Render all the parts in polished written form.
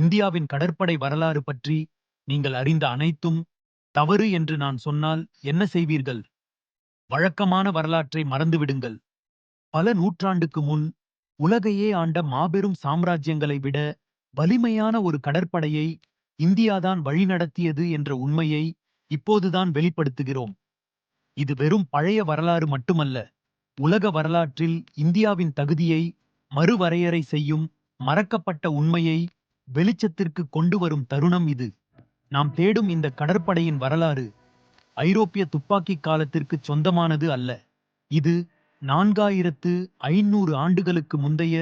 இந்தியாவின் கடற்படை வரலாறு பற்றி நீங்கள் அறிந்த அனைத்தும் தவறு என்று நான் சொன்னால் என்ன செய்வீர்கள்? வழக்கமான வரலாற்றை மறந்துவிடுங்கள். பல நூற்றாண்டுக்கு முன் உலகையே ஆண்ட மாபெரும் சாம்ராஜ்யங்களை விட வலிமையான ஒரு கடற்படையை இந்தியாதான் வழிநடத்தியது என்ற உண்மையை இப்போதுதான் வெளிப்படுத்துகிறோம். இது வெறும் பழைய வரலாறு மட்டுமல்ல, உலக வரலாற்றில் இந்தியாவின் தகுதியை மறுவரையறை செய்யும் மறக்கப்பட்ட உண்மையை வெளிச்சத்திற்கு கொண்டு வரும் தருணம் இது. நாம் தேடும் இந்த கடற்படையின் வரலாறு ஐரோப்பிய துப்பாக்கி காலத்திற்கு சொந்தமானது அல்ல. இது 4500 ஆண்டுகளுக்கு முந்தைய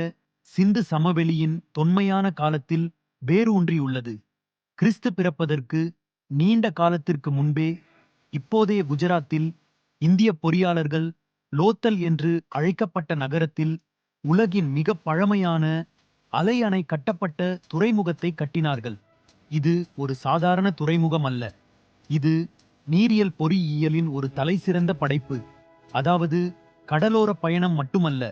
சிந்து சமவெளியின் தொன்மையான காலத்தில் வேரூன்றியுள்ளது. கிறிஸ்து பிறப்பதற்கு நீண்ட காலத்திற்கு முன்பே இப்போதைய குஜராத்தில் இந்திய பொறியாளர்கள் லோத்தல் என்று அழைக்கப்பட்ட நகரத்தில் உலகின் மிக பழமையான அலை அணை கட்டப்பட்ட துறைமுகத்தை கட்டினார்கள். இது ஒரு சாதாரண துறைமுகம் அல்ல. இது நீரியல் பொறியியலின் ஒரு தலைசிறந்த படைப்பு. அதாவது கடலோர பயணம் மட்டுமல்ல,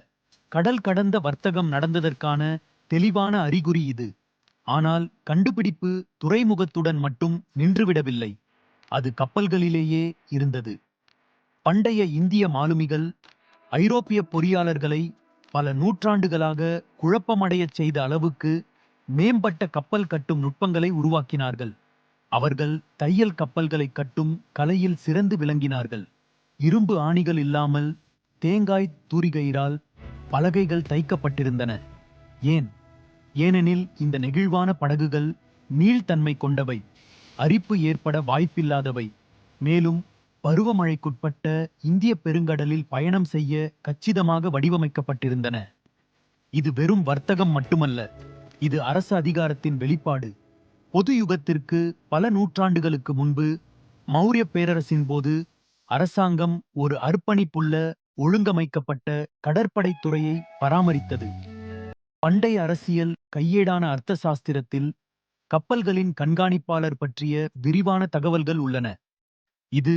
கடல் கடந்த வர்த்தகம் நடந்ததற்கான தெளிவான அறிகுறி இது. ஆனால் கண்டுபிடிப்பு துறைமுகத்துடன் மட்டும் நின்றுவிடவில்லை. அது கப்பல்களிலேயே இருந்தது. பண்டைய இந்திய மாலுமிகள் ஐரோப்பிய பொறியாளர்களை பல நூற்றாண்டுகளாக குழப்பமடையச் செய்த அளவுக்கு மேம்பட்ட கப்பல் கட்டும் நுட்பங்களை உருவாக்கினார்கள். அவர்கள் தையல் கப்பல்களை கட்டும் கலையில் சிறந்து விளங்கினார்கள். இரும்பு ஆணிகள் இல்லாமல் தேங்காய் தூரிகையிரால் பலகைகள் தைக்கப்பட்டிருந்தன. ஏன்? ஏனெனில் இந்த நெகிழ்வான படகுகள் நீள்தன்மை கொண்டவை, அரிப்பு ஏற்பட வாய்ப்பில்லாதவை, மேலும் பருவமழைக்குட்பட்ட இந்திய பெருங்கடலில் பயணம் செய்ய கச்சிதமாக வடிவமைக்கப்பட்டிருந்தன. இது வெறும் வர்த்தகம் மட்டுமல்ல, இது அரச அதிகாரத்தின் வெளிப்பாடு. பொது யுகத்திற்கு பல நூற்றாண்டுகளுக்கு முன்பு மௌரிய பேரரசின் போது அரசாங்கம் ஒரு அர்ப்பணிப்புள்ள ஒழுங்கமைக்கப்பட்ட கடற்படைத் துறையை பராமரித்தது. பண்டைய அரசியல் கையேடான அர்த்த சாஸ்திரத்தில் கப்பல்களின் கண்காணிப்பாளர் பற்றிய விரிவான தகவல்கள் உள்ளன. இது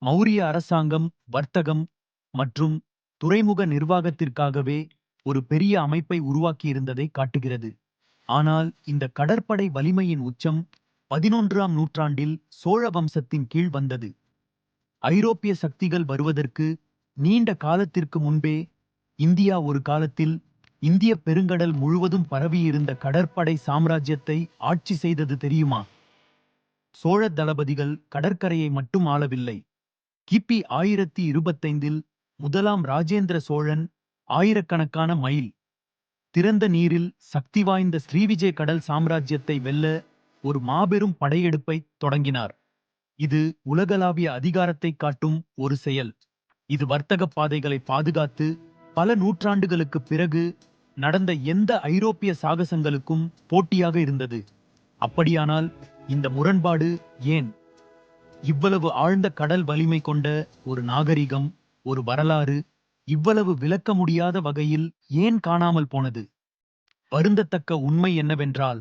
மௌரிய அரசாங்கம் வர்த்தகம் மற்றும் துறைமுக நிர்வாகத்திற்காகவே ஒரு பெரிய அமைப்பை உருவாக்கியிருந்ததை காட்டுகிறது. ஆனால் இந்த கடற்படை வலிமையின் உச்சம் 11ஆம் நூற்றாண்டில் சோழ வம்சத்தின் கீழ் வந்தது. ஐரோப்பிய சக்திகள் வருவதற்கு நீண்ட காலத்திற்கு முன்பே இந்தியா ஒரு காலத்தில் இந்திய பெருங்கடல் முழுவதும் பரவியிருந்த கடற்படை சாம்ராஜ்யத்தை ஆட்சி செய்தது தெரியுமா? சோழ தளபதிகள் கடற்கரையை மட்டும் ஆளவில்லை. கிபி 1025இல் முதலாம் ராஜேந்திர சோழன் ஆயிரக்கணக்கான மைல் திறந்த நீரில் சக்தி வாய்ந்த ஸ்ரீவிஜய கடல் சாம்ராஜ்யத்தை வெல்ல ஒரு மாபெரும் படையெடுப்பை தொடங்கினார். இது உலகளாவிய அதிகாரத்தை காட்டும் ஒரு செயல். இது வர்த்தக பாதைகளை பாதுகாத்து பல நூற்றாண்டுகளுக்கு பிறகு நடந்த எந்த ஐரோப்பிய சாகசங்களுக்கும் போட்டியாக இருந்தது. அப்படியானால் இந்த முரண்பாடு ஏன்? இவ்வளவு ஆழ்ந்த கடல் வலிமை கொண்ட ஒரு நாகரிகம், ஒரு வரலாறு இவ்வளவு விளக்க முடியாத வகையில் ஏன் காணாமல் போனது? வருந்தத்தக்க உண்மை என்னவென்றால்,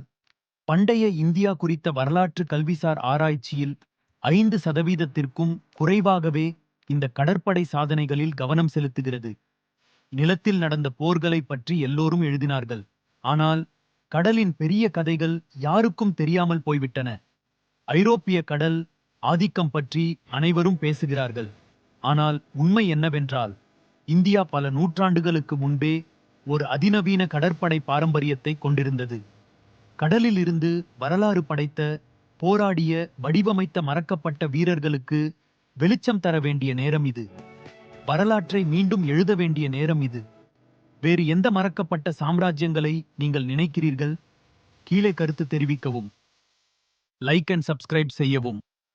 பண்டைய இந்தியா குறித்த வரலாற்று கல்விசார் ஆராய்ச்சியில் 5%த்திற்கும் குறைவாகவே இந்த கடற்படை சாதனைகளில் கவனம் செலுத்துகிறது. நிலத்தில் நடந்த போர்களை பற்றி எல்லோரும் எழுதினார்கள். ஆனால் கடலின் பெரிய கதைகள் யாருக்கும் தெரியாமல் போய்விட்டன. ஐரோப்பிய கடல் ஆதிக்கம் பற்றி அனைவரும் பேசுகிறார்கள். ஆனால் உண்மை என்னவென்றால், இந்தியா பல நூற்றாண்டுகளுக்கு முன்பே ஒரு அதிநவீன கடற்படை பாரம்பரியத்தை கொண்டிருந்தது. கடலில் இருந்து வரலாறு படைத்த, போராடிய, வடிவமைத்த மறக்கப்பட்ட வீரர்களுக்கு வெளிச்சம் தர வேண்டிய நேரம் இது. வரலாற்றை மீண்டும் எழுத வேண்டிய நேரம் இது. வேறு எந்த மறக்கப்பட்ட சாம்ராஜ்யங்களை நீங்கள் நினைக்கிறீர்கள்? கீழே கருத்து தெரிவிக்கவும். லைக் அண்ட் சப்ஸ்கிரைப் செய்யவும்.